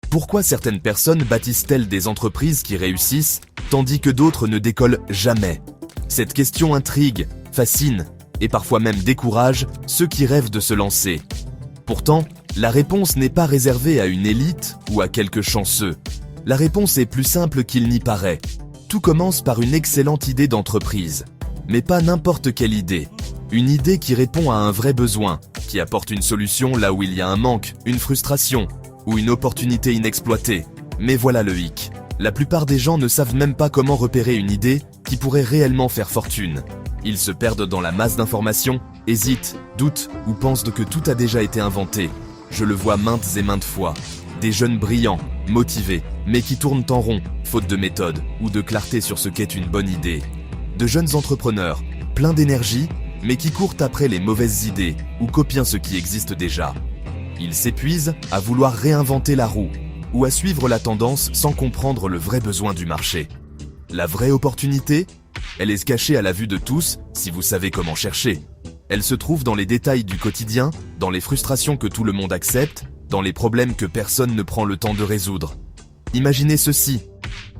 Pourquoi certaines personnes bâtissent-elles des entreprises qui réussissent, tandis que d'autres ne décollent jamais? Cette question intrigue, fascine, et parfois même décourage ceux qui rêvent de se lancer. Pourtant, la réponse n'est pas réservée à une élite ou à quelques chanceux. La réponse est plus simple qu'il n'y paraît. Tout commence par une excellente idée d'entreprise. Mais pas n'importe quelle idée. Une idée qui répond à un vrai besoin, qui apporte une solution là où il y a un manque, une frustration ou une opportunité inexploitée. Mais voilà le hic. La plupart des gens ne savent même pas comment repérer une idée qui pourrait réellement faire fortune. Ils se perdent dans la masse d'informations, hésitent, doutent ou pensent que tout a déjà été inventé. Je le vois maintes et maintes fois. Des jeunes brillants, motivés, mais qui tournent en rond, faute de méthode ou de clarté sur ce qu'est une bonne idée. De jeunes entrepreneurs, pleins d'énergie, mais qui courent après les mauvaises idées ou copient ce qui existe déjà. Ils s'épuisent à vouloir réinventer la roue ou à suivre la tendance sans comprendre le vrai besoin du marché. La vraie opportunité, elle est cachée à la vue de tous si vous savez comment chercher. Elle se trouve dans les détails du quotidien, dans les frustrations que tout le monde accepte, dans les problèmes que personne ne prend le temps de résoudre. Imaginez ceci.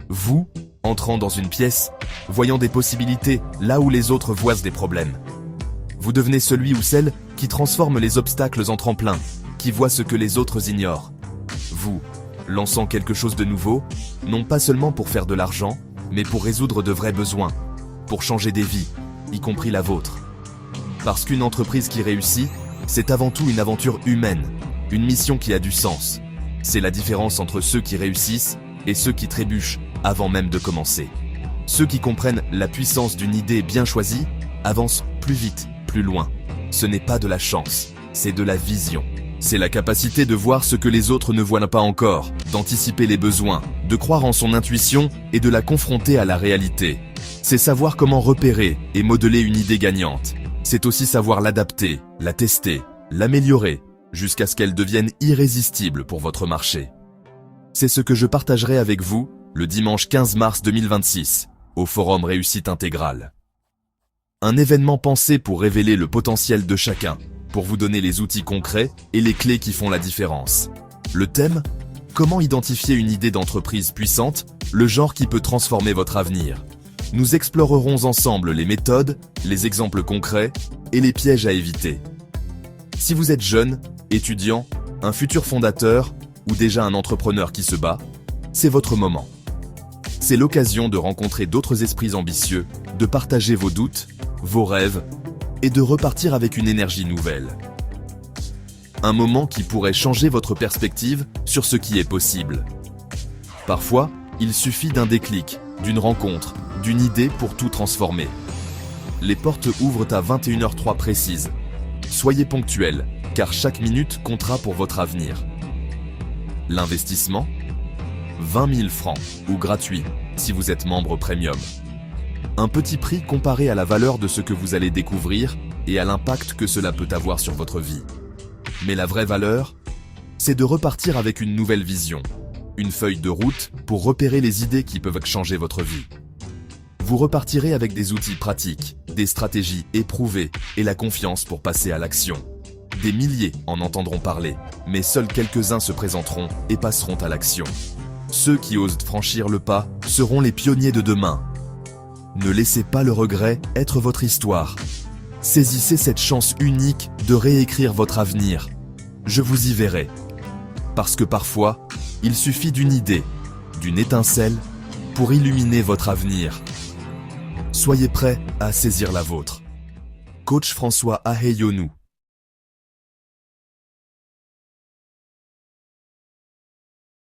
Vous, entrant dans une pièce, voyant des possibilités là où les autres voient des problèmes. Vous devenez celui ou celle qui transforme les obstacles en tremplin, qui voit ce que les autres ignorent. Vous, lançant quelque chose de nouveau, non pas seulement pour faire de l'argent, mais pour résoudre de vrais besoins, pour changer des vies, y compris la vôtre. Parce qu'une entreprise qui réussit, c'est avant tout une aventure humaine, une mission qui a du sens. C'est la différence entre ceux qui réussissent et ceux qui trébuchent avant même de commencer. Ceux qui comprennent la puissance d'une idée bien choisie avancent plus vite, plus loin. Ce n'est pas de la chance, c'est de la vision. C'est la capacité de voir ce que les autres ne voient pas encore, d'anticiper les besoins, de croire en son intuition et de la confronter à la réalité. C'est savoir comment repérer et modeler une idée gagnante. C'est aussi savoir l'adapter, la tester, l'améliorer, jusqu'à ce qu'elle devienne irrésistible pour votre marché. C'est ce que je partagerai avec vous le dimanche 15 mars 2026, au Forum Réussite Intégrale. Un événement pensé pour révéler le potentiel de chacun, pour vous donner les outils concrets et les clés qui font la différence. Le thème ? Comment identifier une idée d'entreprise puissante, le genre qui peut transformer votre avenir. Nous explorerons ensemble les méthodes, les exemples concrets et les pièges à éviter. Si vous êtes jeune, étudiant, un futur fondateur ou déjà un entrepreneur qui se bat, c'est votre moment. C'est l'occasion de rencontrer d'autres esprits ambitieux, de partager vos doutes, vos rêves et de repartir avec une énergie nouvelle. Un moment qui pourrait changer votre perspective sur ce qui est possible. Parfois, il suffit d'un déclic, d'une rencontre, d'une idée pour tout transformer. Les portes ouvrent à 21h03 précise. Soyez ponctuels, car chaque minute comptera pour votre avenir. L'investissement ? 20 000 francs, ou gratuit, si vous êtes membre premium. Un petit prix comparé à la valeur de ce que vous allez découvrir et à l'impact que cela peut avoir sur votre vie. Mais la vraie valeur, c'est de repartir avec une nouvelle vision, une feuille de route pour repérer les idées qui peuvent changer votre vie. Vous repartirez avec des outils pratiques, des stratégies éprouvées et la confiance pour passer à l'action. Des milliers en entendront parler, mais seuls quelques-uns se présenteront et passeront à l'action. Ceux qui osent franchir le pas seront les pionniers de demain. Ne laissez pas le regret être votre histoire. Saisissez cette chance unique de réécrire votre avenir. Je vous y verrai. Parce que parfois, il suffit d'une idée, d'une étincelle, pour illuminer votre avenir. Soyez prêts à saisir la vôtre. Coach François Aheyonou.